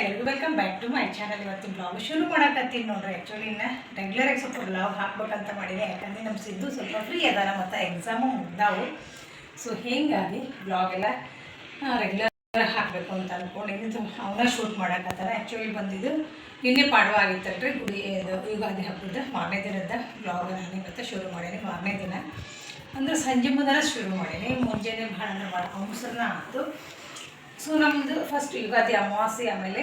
ಎಲ್ಲರಿಗೂ welcome back to my channel. ಇವತ್ತು blog ಶುರು ಮಾಡಕತ್ತೀನಿ ನೋಡ್ರಿ. ಆ್ಯಕ್ಚುಲಿ ಇನ್ನು ರೆಗ್ಯುಲರಾಗಿ ಸ್ವಲ್ಪ ಬ್ಲಾಗ್ ಹಾಕ್ಬೇಕಂತ ಮಾಡಿದೆ, ಯಾಕಂದರೆ ನಮ್ಮ ಸಿದ್ದು ಸ್ವಲ್ಪ ಫ್ರೀ ಅದಾರ ಮತ್ತು ಎಕ್ಸಾಮು ಮುಗ್ದಾವು. ಸೊ ಹೀಗಾಗಿ ಬ್ಲಾಗ್ ಎಲ್ಲ ರೆಗ್ಯುಲರ್ ಹಾಕಬೇಕು ಅಂತ ಅಂದ್ಕೊಂಡಿದ್ದು ಅವನ್ನ ಶೂಟ್ ಮಾಡಕತ್ತಾರ. ಆ್ಯಕ್ಚುಲಿ ಬಂದಿದ್ದು ನಿನ್ನೆ ಪಾಡವ ಆಗಿತ್ತಲ್ರಿ, ಇದು ಯುಗಾದಿ ಹಬ್ಬದ ಮಾರನೇ ದಿನದ ಬ್ಲಾಗ್ ನಾನು ಇವತ್ತು ಶುರು ಮಾಡೀನಿ. ಮಾರನೇ ದಿನ ಅಂದರೆ ಸಂಜೆ ಮುಂದೆ ಶುರು ಮಾಡೀನಿ. ಮುಂಜಾನೆ ಭಾಳ ಅಂದ್ರೆ ಭಾಳ ಅವಸರನ ಆಯಿತು. ಸೊ ನಮ್ಮದು ಫಸ್ಟ್ ಯುಗಾದಿ ಅಮಾವಾಸ್ಯೆ, ಆಮೇಲೆ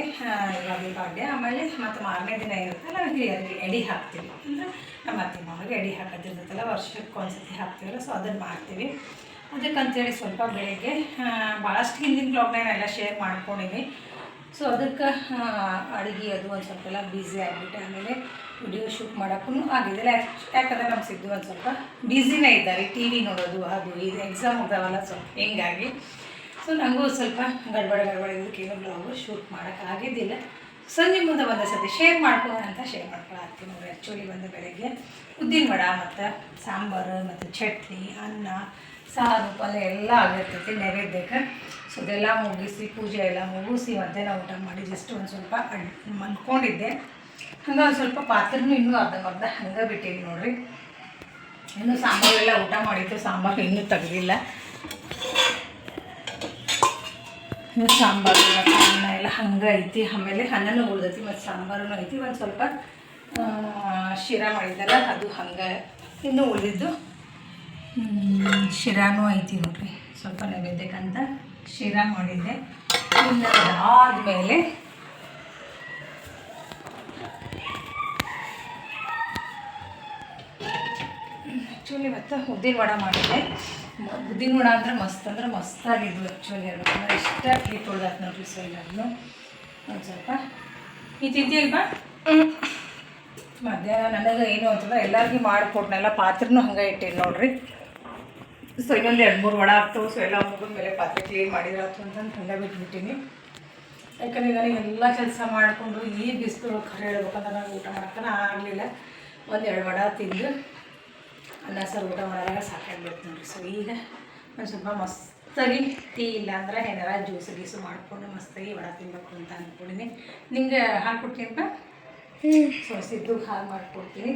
ಯುಗಾದಿ ಪಾಡ್ಯ, ಆಮೇಲೆ ಮತ್ತು ಮಾರನೇ ದಿನ ಇರುತ್ತೆ ನಾವು ಹಿರಿಯರಿಗೆ ಎಡೆ ಹಾಕ್ತೀವಿ. ಅಂದರೆ ನಮ್ಮ ಅತ್ತೆ ಮಾವಿಗೆ ಎಡೆ ಹಾಕೋದಿರ್ತಲ್ಲ, ವರ್ಷಕ್ಕೆ ಒಂದ್ಸತಿ ಹಾಕ್ತೀವಲ್ಲ, ಸೊ ಅದನ್ನು ಮಾಡ್ತೀವಿ. ಅದಕ್ಕಂತೇಳಿ ಸ್ವಲ್ಪ ಬೆಳಗ್ಗೆ ಭಾಳಷ್ಟು ಹಿಂದಿನ ಬ್ಲಾಗ್ನೆಲ್ಲ ಶೇರ್ ಮಾಡ್ಕೊಂಡಿನಿ. ಸೊ ಅದಕ್ಕೆ ಅಡುಗೆ ಅದು ಒಂದು ಸ್ವಲ್ಪ ಎಲ್ಲ ಬ್ಯುಸಿ ಆಗಿಬಿಟ್ಟೆ. ಆಮೇಲೆ ವಿಡಿಯೋ ಶೂಟ್ ಮಾಡೋಕ್ಕೂ ಆಗಿದ್ದಿಲ್ಲ, ಯಾಕಂದರೆ ನಮ್ಮ ಸಿದ್ದು ಒಂದು ಸ್ವಲ್ಪ ಬ್ಯುಸಿನೇ ಇದ್ದಾರೆ. ಟಿ ವಿ ನೋಡೋದು ಅದು ಇದು ಎಕ್ಸಾಮ್ ಹೋಗ್ದಾವಲ್ಲ, ಸ್ವಲ್ಪ ಹಿಂಗಾಗಿ ಸೊ ನನಗೂ ಸ್ವಲ್ಪ ಗಡ್ಬಡ ಇದಕ್ಕೇನು ಬ್ಲಾಗು ಶೂಟ್ ಮಾಡೋಕ್ಕಾಗಿದ್ದಿಲ್ಲ. ಸಂಜೆ ಮುಂದೆ ಒಂದೇ ಸತಿ ಶೇರ್ ಮಾಡ್ಕೊಳ್ಳೋಣ ಅಂತ ಶೇರ್ ಮಾಡ್ಕೊಳತ್ತೀನಿ ನೋಡಿ. ಆ್ಯಕ್ಚುಲಿ ಬಂದು ಬೆಳಗ್ಗೆ ಉದ್ದಿನ ವಡ ಮತ್ತು ಸಾಂಬಾರು ಮತ್ತು ಚಟ್ನಿ, ಅನ್ನ, ಸಾರು, ಪಲ್ಯ ಎಲ್ಲ ಆಗಿರ್ತೈತಿ ನೈವೇದ್ಯಕ್ಕೆ. ಸೊ ಅದೆಲ್ಲ ಮುಗಿಸಿ ಪೂಜೆ ಎಲ್ಲ ಮುಗಿಸಿ ಮಧ್ಯಾಹ್ನ ಊಟ ಮಾಡಿ ಜಸ್ಟ್ ಒಂದು ಸ್ವಲ್ಪ ಮಲ್ಕೊಂಡಿದ್ದೆ. ಹಂಗೆ ಒಂದು ಸ್ವಲ್ಪ ಪಾತ್ರೆನೂ ಇನ್ನೂ ಅರ್ಧ ಹಂಗೆ ಬಿಟ್ಟಿನಿ ನೋಡಿರಿ. ಇನ್ನೂ ಸಾಂಬಾರೆಲ್ಲ ಊಟ ಮಾಡಿದ್ದು, ಸಾಂಬಾರು ಇನ್ನೂ ತೆಗೆದಿಲ್ಲ. ಸಾಂಬಾರು ಮತ್ತು ಅನ್ನ ಎಲ್ಲ ಹಂಗೆ ಐತಿ. ಆಮೇಲೆ ಅನ್ನನೂ ಉಳ್ದೈತಿ ಮತ್ತು ಸಾಂಬಾರೂ ಐತಿ. ಒಂದು ಸ್ವಲ್ಪ ಶಿರಾ ಮಾಡಿದ್ದಲ್ಲ ಅದು ಹಂಗೆ ಇನ್ನೂ ಉಳಿದಿದ್ದು ಶಿರಾನೂ ಐತಿ ನೋಡ್ರಿ. ಸ್ವಲ್ಪ ನೈವೇದ್ಯಕ್ಕಂತ ಶಿರಾ ಮಾಡಿದ್ದೆ. ಇನ್ನು ಅದಾದಮೇಲೆ ಆ್ಯಕ್ಚುಲಿ ಇವತ್ತು ಉದ್ದಿನ ವಡ ಮಾಡಿದ್ದೆ. ಉದ್ದಿನ ವಡ ಅಂದ್ರೆ ಮಸ್ತಾಗಿದ್ವು. ಆ್ಯಕ್ಚುಲಿ ಹೇಳ್ಬೇಕಂದ್ರೆ ಇಷ್ಟ ಕ್ಲೀಪ್ ಹೊಡ್ದಾತು ನೋಡ್ರಿ. ಸೊ ಎಲ್ಲರೂ ಒಂದು ಸ್ವಲ್ಪ ಈ ತಿಂತೀಯಲ್ವಾ ಮಧ್ಯಾಹ್ನ ನನಗೆ ಏನು ಅಂತಂದ್ರೆ ಎಲ್ಲರಿಗೂ ಮಾಡಿಕೊಟ್ನೆಲ್ಲ ಪಾತ್ರೆನೂ ಹಂಗೆ ಇಟ್ಟೀನಿ ನೋಡ್ರಿ. ಸೊ ಇನ್ನೊಂದು 2-3 ವಡ ಆಗ್ತವೆ. ಸೊ ಎಲ್ಲ ಮುಗಿದ ಮೇಲೆ ಪಾತ್ರೆ ಕ್ಲೀನ್ ಮಾಡಿದ್ರೆ ಆಯ್ತು ಅಂತಂದು ಹಂಗೆ ಬಿಟ್ಬಿಟ್ಟಿನಿ. ಯಾಕಂದರೆ ನನಗೆ ಎಲ್ಲ ಕೆಲಸ ಮಾಡಿಕೊಂಡು ಈ ಬಿಸಿಲು ಖರೆ ಹೇಳ್ಬೇಕಂದ್ರೆ ನನಗೆ ಊಟ ಮಾಡೋಕ್ಕನ ಆಗಲಿಲ್ಲ. 1-2 ವಡ ತಿಂದು ಅನ್ನ ಸಾರು ಊಟ ಮಾಡೋದಾಗ ಸಾಕಾಗ್ಬಿಡ್ತು ನೋಡಿರಿ. ಸೊ ಈಗ ಒಂದು ಸ್ವಲ್ಪ ಮಸ್ತಾಗಿ ಟೀ ಇಲ್ಲ ಅಂದ್ರೆ ಏನಾರ ಜ್ಯೂಸು ಮಾಡಿಕೊಂಡು ಮಸ್ತಾಗಿ ವಡ ತಿನ್ಬೇಕು ಅಂತ ಅಂದ್ಕೊಂಡಿನಿ. ನಿಂಗೆ ಹಾಕ್ಕೊಡ್ತೀನಪ್ಪ. ಸೊ ಸಿದ್ದುಗೆ ಹಾಲು ಮಾಡಿಕೊಡ್ತೀನಿ.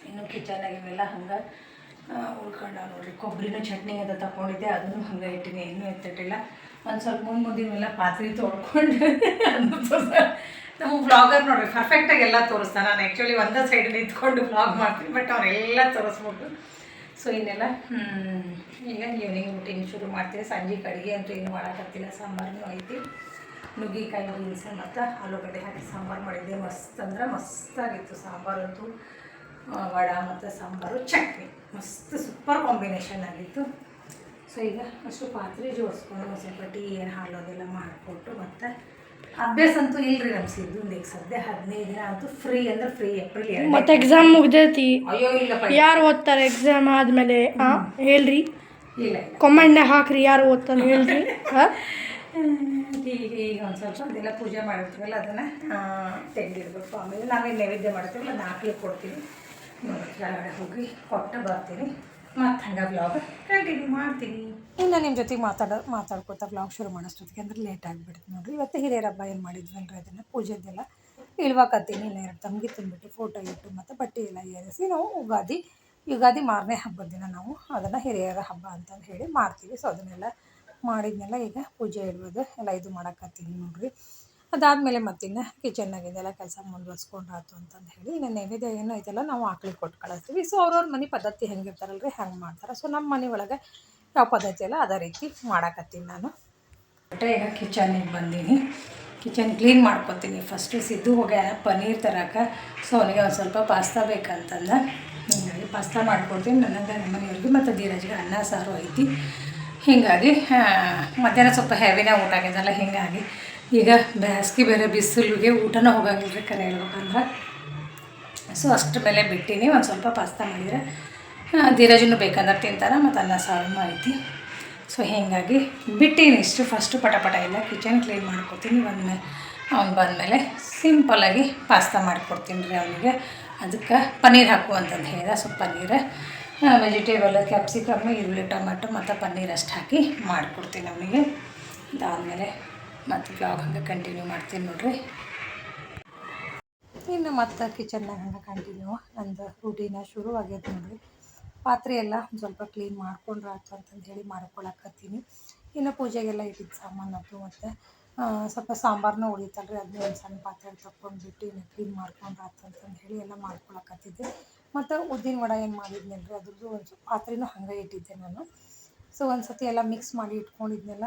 ಇನ್ನು ಕಿಚನಾಗ ಇವೆಲ್ಲ ಹಂಗೆ ಉಳ್ಕೊಂಡು ನೋಡಿರಿ. ಕೊಬ್ಬರಿನೂ ಚಟ್ನಿ ಅಂತ ತಗೊಂಡಿದ್ದೆ, ಅದನ್ನು ಹಂಗೆ ಇಟ್ಟಿನಿ, ಇನ್ನೂ ಎತ್ತಿಟ್ಟಿಲ್ಲ. ಒಂದು ಸ್ವಲ್ಪ ಮುಂದಿನೆಲ್ಲ ಪಾತ್ರೆ ತೊಳ್ಕೊಂಡು ನಮ್ಮ ವ್ಲಾಗರ್ ನೋಡಿರಿ ಪರ್ಫೆಕ್ಟಾಗಿ ಎಲ್ಲ ತೋರಿಸ್ತಾನೆ. ನಾನು ಆ್ಯಕ್ಚುಲಿ ಒಂದೇ ಸೈಡ್ ನಿಂತ್ಕೊಂಡು ವ್ಲಾಗ್ ಮಾಡ್ತೀನಿ, ಬಟ್ ಅವರೆಲ್ಲ ತೋರಿಸ್ಬಿಟ್ಟು. ಸೊ ಇನ್ನೆಲ್ಲ ಈಗ ಈವ್ನಿಂಗ್ ರೂಟೀನ್ ಶುರು ಮಾಡ್ತೀವಿ. ಸಂಜೆ ಅಡುಗೆ ಅಂತೂ ಏನು ಮಾಡೋಕ್ಕಾಗ್ತಿಲ್ಲ. ಸಾಂಬಾರು ಐತಿ, ನುಗ್ಗಿಕಾಯಿ ಬೀನ್ಸ್ ಮತ್ತು ಆಲೂಗಡ್ಡೆ ಹಾಕಿ ಸಾಂಬಾರು ಮಾಡಿದ್ದೆ. ಮಸ್ತ್ ಅಂದ್ರೆ ಮಸ್ತಾಗಿತ್ತು ಸಾಂಬಾರಂತೂ. ವಡ ಮತ್ತು ಸಾಂಬಾರು ಚಟ್ನಿ ಮಸ್ತ್ ಸೂಪರ್ ಕಾಂಬಿನೇಷನ್ ಆಗಿತ್ತು. ಸೊ ಈಗ ಅಷ್ಟು ಪಾತ್ರೆ ಜೋಡಿಸ್ಕೊಂಡು ಒಂದು ಸ್ವಲ್ಪ ಟೀ ಏನು ಹಾಲು ಅದೆಲ್ಲ ಮಾಡಿಕೊಟ್ಟು, ಮತ್ತು ಅಭ್ಯಾಸ ಅಂತೂ ಇಲ್ಲರಿ ನಮ್ಮ ಸಿದ್ದು. ಈಗ ಸದ್ಯ 15 ದಿನ ಅಂತೂ ಫ್ರೀ ಅಂದ್ರೆ ಫ್ರೀ. ಏಪ್ರಿಲ್ ಮತ್ತು ಎಕ್ಸಾಮ್ ಮುಗ್ದೈತಿ. ಅಯ್ಯೋ ಇಲ್ಲಪ್ಪ, ಯಾರು ಓದ್ತಾರೆ ಎಕ್ಸಾಮ್ ಆದಮೇಲೆ ಹೇಳ್ರಿ, ಇಲ್ಲ ಕಮೆಂಟ್ನ ಹಾಕ್ರಿ ಯಾರು ಓದ್ತಾರೆ ಹೇಳ್ರಿ. ಈಗ ಒಂದು ಸ್ವಲ್ಪ ಅದೆಲ್ಲ ಪೂಜೆ ಮಾಡಿರ್ತೀವಲ್ಲ ಅದನ್ನು ತೆಗೆದಿಡ್ಬೇಕು. ಆಮೇಲೆ ನಾವೇನು ನೈವೇದ್ಯ ಮಾಡ್ತೀವಲ್ಲ ಅದನ್ನ ಹಾಕ್ಲಿಕ್ಕೆ ಕೊಡ್ತೀವಿ. ನೋಡಿ ಕೆಳಗಡೆ ಹೋಗಿ ಕೊಟ್ಟು ಬರ್ತೀನಿ. ಮತ್ತು ಹಂಗೆ ಬ್ಲಾಗ್ ಕಂಟಿನ್ಯೂ ಮಾಡ್ತೀನಿ. ಇನ್ನು ನಿಮ್ಮ ಜೊತೆಗೆ ಮಾತಾಡ್ಕೊತಾ ಬ್ಲಾಗ್ ಶುರು ಮಾಡೋಷ್ಟೊತ್ತಿಗೆ ಅಂದ್ರೆ ಲೇಟ್ ಆಗಿಬಿಡುತ್ತೆ ನೋಡಿರಿ. ಇವತ್ತು ಹಿರಿಯರ ಹಬ್ಬ ಏನು ಮಾಡಿದ್ವಲ್ರಿ, ಅದನ್ನು ಪೂಜೆದೆಲ್ಲ ಇಳ್ವಾಕತ್ತೀನಿ. ಇಲ್ಲ 2 ತಂಗಿ ತುಂಬಿಟ್ಟು ಫೋಟೋ ಇಟ್ಟು ಮತ್ತು ಬಟ್ಟೆ ಎಲ್ಲ ಏರಿಸಿ ನಾವು ಯುಗಾದಿ ಮಾರನೇ ಹಬ್ಬದ ದಿನ ನಾವು ಅದನ್ನು ಹಿರಿಯರ ಹಬ್ಬ ಅಂತಂದು ಹೇಳಿ ಮಾಡ್ತೀವಿ. ಸೊ ಅದನ್ನೆಲ್ಲ ಮಾಡಿದ್ನೆಲ್ಲ ಈಗ ಪೂಜೆ ಇಡ್ಬೋದು ಎಲ್ಲ ಇದು ಮಾಡೋಕತ್ತೀನಿ ನೋಡಿರಿ. ಅದಾದಮೇಲೆ ಮತ್ತಿನ್ನು ಕಿಚನ್ನಾಗಿದ್ದೆಲ್ಲ ಕೆಲಸ ಮುಂದುವರ್ಸ್ಕೊಂಡ್ರಾತು ಅಂತಂದು ಹೇಳಿ ಇನ್ನು ನೈವೇದ್ಯ ಏನೋ ಐತೆಲ್ಲ ನಾವು ಆಕ್ಳಿಗೆ ಕೊಟ್ಟು ಕಳಿಸ್ತೀವಿ. ಸೊ ಅವ್ರವ್ರ ಮನೆ ಪದ್ಧತಿ ಹೆಂಗಿರ್ತಾರಲ್ರಿ ಹಂಗೆ ಮಾಡ್ತಾರೆ. ಸೊ ನಮ್ಮ ಮನೆ ಒಳಗೆ ಯಾವ ಪದ್ಧತಿ ಎಲ್ಲ ಅದೇ ರೀತಿ ಮಾಡೋಕತ್ತೀನಿ ನಾನು. ಬಟ್ಟೆ ಈಗ ಕಿಚನಿಗೆ ಬಂದೀನಿ. ಕಿಚನ್ ಕ್ಲೀನ್ ಮಾಡ್ಕೊತೀನಿ. ಫಸ್ಟು ಸಿದ್ದು ಹೋಗ್ಯಾನ ಪನ್ನೀರ್ ತರಕ್ಕೆ. ಸೊ ಅವನಿಗೆ ಒಂದು ಸ್ವಲ್ಪ ಪಾಸ್ತಾ ಬೇಕಂತಂದ, ಹೀಗಾಗಿ ಪಾಸ್ತಾ ಮಾಡ್ಕೊಡ್ತೀನಿ ನನಗೆ, ನಮ್ಮ ಮನೆಯವ್ರಿಗೆ ಮತ್ತು ಧೀರಜ್ಗೆ ಅನ್ನ ಸಾರು ಐತಿ. ಹೀಗಾಗಿ ಮಧ್ಯಾಹ್ನ ಸ್ವಲ್ಪ ಹೆವಿನ ಊಟ ಆಗಿದ್ದಲ್ಲ, ಹೀಗಾಗಿ ಈಗ ಬೇಸಿಗೆ ಬೇರೆ ಬಿಸಿಲಿಗೆ ಊಟನೂ ಹೋಗಂಗಿಲ್ಲ ಕರೆ ಹೇಳ್ಬೇಕಂದ್ರೆ. ಸೊ ಅಷ್ಟ್ರ ಮೇಲೆ ಬಿಟ್ಟಿನಿ. ಒಂದು ಸ್ವಲ್ಪ ಪಾಸ್ತಾ ಮಾಡಿದರೆ ಧೀರಜನೂ ಬೇಕಂದ್ರೆ ತಿಂತಾರೆ, ಮತ್ತು ಅನ್ನ ಸಾರು ಐತಿ. ಸೊ ಹೀಗಾಗಿ ಬಿಟ್ಟೀನಿ ಇಷ್ಟು. ಫಸ್ಟು ಪಟ ಎಲ್ಲ ಕಿಚನ್ ಕ್ಲೀನ್ ಮಾಡ್ಕೊತೀನಿ. ಅವ್ನು ಬಂದಮೇಲೆ ಸಿಂಪಲ್ಲಾಗಿ ಪಾಸ್ತಾ ಮಾಡಿಕೊಡ್ತೀನಿ ರೀ ಅವನಿಗೆ. ಅದಕ್ಕೆ ಪನ್ನೀರ್ ಹಾಕು ಅಂತಂದು ಹೇಳಿದ. ಸೊ ಪನ್ನೀರ್ ವೆಜಿಟೇಬಲ್ ಕ್ಯಾಪ್ಸಿಕಮ್ಮು, ಈರುಳ್ಳಿ, ಟೊಮೆಟೊ ಮತ್ತು ಪನ್ನೀರ್ ಅಷ್ಟು ಹಾಕಿ ಮಾಡಿಕೊಡ್ತೀನಿ ಅವನಿಗೆ. ಅದಾದಮೇಲೆ ಮತ್ತು ಬ್ಲಾಗ್ ಹಂಗೆ ಕಂಟಿನ್ಯೂ ಮಾಡ್ತೀನಿ ನೋಡ್ರಿ. ಇನ್ನು ಮತ್ತು ಕಿಚನ್ನಾಗ ಹಂಗೆ ಕಂಟಿನ್ಯೂ ನಂದು ರೂಟೀನ ಶುರು ಆಗೈತೆ ನೋಡ್ರಿ. ಪಾತ್ರೆ ಎಲ್ಲ ಒಂದು ಸ್ವಲ್ಪ ಕ್ಲೀನ್ ಮಾಡ್ಕೊಂಡ್ರೆ ಆಯ್ತು ಅಂತಂದು ಹೇಳಿ ಮಾಡ್ಕೊಳಕತ್ತೀನಿ. ಇನ್ನು ಪೂಜೆಗೆಲ್ಲ ಇಟ್ಟಿದ್ದು ಸಾಮಾನು ಅದು ಮತ್ತು ಸ್ವಲ್ಪ ಸಾಂಬಾರನ್ನ ಉಳಿತಲ್ರಿ, ಅದನ್ನ ಒಂದು ಸಣ್ಣ ಪಾತ್ರೆ ತಗೊಂಡ್ಬಿಟ್ಟು ಇನ್ನು ಕ್ಲೀನ್ ಮಾಡ್ಕೊಂಡ್ರೆ ಆಯ್ತು ಅಂತಂದು ಹೇಳಿ ಎಲ್ಲ ಮಾಡ್ಕೊಳಕತ್ತಿದ್ದೆ. ಮತ್ತು ಉದ್ದಿನ ವಡೆ ಏನು ಮಾಡಿದ್ನಲ್ರಿ ಅದ್ರದ್ದು ಒಂದು ಸ್ವಲ್ಪ ಪಾತ್ರೆನೂ ಹಂಗೆ ಇಟ್ಟಿದ್ದೆ ನಾನು. ಸೊ ಒಂದು ಸತಿ ಎಲ್ಲ ಮಿಕ್ಸ್ ಮಾಡಿ ಇಟ್ಕೊಂಡಿದ್ನೆಲ್ಲ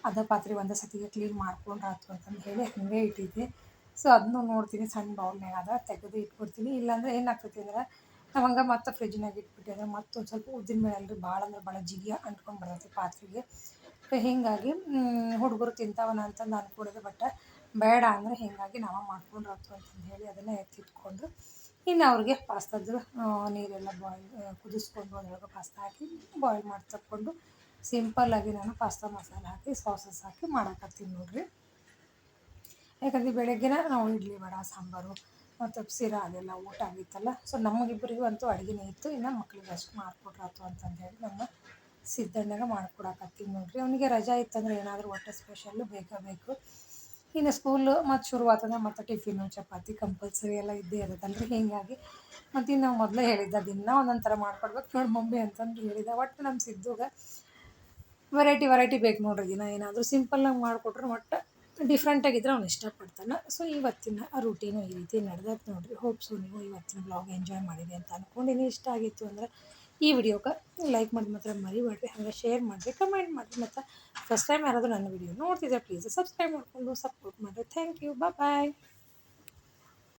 ಅದೇ ಪಾತ್ರೆ ಒಂದೇ ಸತಿಗೆ ಕ್ಲೀನ್ ಮಾಡ್ಕೊಂಡ್ರೆ ಆಯ್ತು ಅಂತಂದು ಹೇಳಿ ಹಾಗೆ ಇಟ್ಟಿದ್ದೆ. ಸೊ ಅದನ್ನು ನೋಡ್ತೀನಿ ಸಣ್ಣ ಬೌಲ್ನಾಗ ಅದ ತೆಗೆದು ಇಟ್ಬಿಡ್ತೀನಿ. ಇಲ್ಲಾಂದ್ರೆ ಏನಾಗ್ತೈತಿ ಅಂದ್ರೆ ನಾವು ಹಂಗೆ ಮತ್ತೆ ಫ್ರಿಜ್ನಾಗ ಇಟ್ಬಿಟ್ಟು ಅಂದ್ರೆ ಮತ್ತೊಂದು ಸ್ವಲ್ಪ ಉದ್ದಿನ ಬೇಳೆ ಅಲ್ರಿ ಭಾಳ ಅಂದ್ರೆ ಭಾಳ ಜಿಗಿ ಅಂಟ್ಕೊಂಡು ಬರ್ತೈತಿ ಪಾತ್ರೆಗೆ. ಹೀಗಾಗಿ ಹುಡುಗರು ತಿಂತಾವನ ಅಂತಂದು ಅಂದ್ಕೊಂಡಿದ್ದೆ, ಬಟ್ ಬೇಡ ಅಂದರೆ ಹೀಗಾಗಿ ನಾವು ಮಾಡ್ಕೊಂಡ್ರೆ ಆಯ್ತು ಅಂತಂದು ಹೇಳಿ ಅದನ್ನೇ ಎತ್ತಿಟ್ಕೊಂಡು ಇನ್ನು ಅವ್ರಿಗೆ ಪಾಸ್ತಾದ್ದು ನೀರೆಲ್ಲ ಕುದಿಸ್ಕೊಂಡು ಅದರೊಳಗೆ ಪಾಸ್ತಾ ಹಾಕಿ ಬಾಯ್ಲ್ ಮಾಡಿ ತಕ್ಕೊಂಡು ಸಿಂಪಲ್ಲಾಗಿ ನಾನು ಪಾಸ್ತಾ ಮಸಾಲೆ ಹಾಕಿ ಸಾಸಸ್ ಹಾಕಿ ಮಾಡಕತ್ತೀನಿ ನೋಡ್ರಿ. ಯಾಕಂದರೆ ಬೆಳಗ್ಗೆನ ನಾವು ಇಡ್ಲಿ ವಡೆ ಸಾಂಬಾರು ಮತ್ತು ಶಿರಾ ಅದೆಲ್ಲ ಊಟ ಆಗಿತ್ತಲ್ಲ. ಸೊ ನಮಗಿಬ್ಬರಿಗೂ ಅಂತೂ ಅಡುಗೆನೇ ಇತ್ತು, ಇನ್ನು ಮಕ್ಳಿಗೆ ಅಷ್ಟು ಮಾಡಿಕೊಟ್ರಾತು ಅಂತಂದು ಹೇಳಿ ನಮ್ಮ ಸಿದ್ದಣ್ಣಗೆ ಮಾಡ್ಕೊಡಕತ್ತೀನಿ ನೋಡ್ರಿ. ಅವನಿಗೆ ರಜಾ ಇತ್ತಂದ್ರೆ ಏನಾದರೂ ಒಟ್ಟು ಸ್ಪೆಷಲ್ಲು ಬೇಕು. ಇನ್ನು ಸ್ಕೂಲು ಮತ್ತು ಶುರುವಾತಂದ್ರೆ ಮತ್ತು ಟಿಫಿನು ಚಪಾತಿ ಕಂಪಲ್ಸರಿ ಎಲ್ಲ ಇದ್ದೇ ಇರುತ್ತಲ್ರಿ. ಹೀಗಾಗಿ ಮತ್ತು ನಾವು ಮೊದಲೇ ಹೇಳಿದ್ದ ದಿನ ಒಂದೊಂದು ಥರ ಮಾಡ್ಕೊಡ್ಬೇಕು ನೋಡಿ ಮಮ್ಮಿ ಅಂತಂದು ಹೇಳಿದ. ಒಟ್ಟು ನಮ್ಮ ಸಿದ್ದುಗೆ ವೆರೈಟಿ ಬೇಕು ನೋಡ್ರಿ. ದಿನ ಏನಾದರೂ ಸಿಂಪಲ್ಲಾಗಿ ಮಾಡಿಕೊಟ್ರೆ ಒಟ್ಟು ಡಿಫ್ರೆಂಟಾಗಿದ್ದರೆ ಅವ್ನು ಇಷ್ಟಪಡ್ತಾನೆ. ಸೊ ಇವತ್ತಿನ ರೂಟೀನು ಈ ರೀತಿ ನಡೆದೈತೆ ನೋಡ್ರಿ. ಹೋಪ್ಸು ನೀವು ಇವತ್ತಿನ ಬ್ಲಾಗ್ ಎಂಜಾಯ್ ಮಾಡಿರಿ ಅಂತ ಅಂದ್ಕೊಂಡಿನಿ. ಇಷ್ಟ ಆಗಿತ್ತು ಅಂದ್ರೆ ಈ ವಿಡಿಯೋಗೆ ಲೈಕ್ ಮಾಡಿ ಮಾತ್ರ ಮರಿಬೇಡ್ರಿ, ಹಾಗೆ ಶೇರ್ ಮಾಡಿರಿ, ಕಮೆಂಟ್ ಮಾಡಿರಿ. ಮತ್ತು ಫಸ್ಟ್ ಟೈಮ್ ಯಾರಾದರೂ ನನ್ನ ವಿಡಿಯೋ ನೋಡ್ತಿದ್ದರೆ ಪ್ಲೀಸ್ ಸಬ್ಸ್ಕ್ರೈಬ್ ಮಾಡಿಕೊಂಡು ಸಪೋರ್ಟ್ ಮಾಡಿರಿ. Thank you, bye.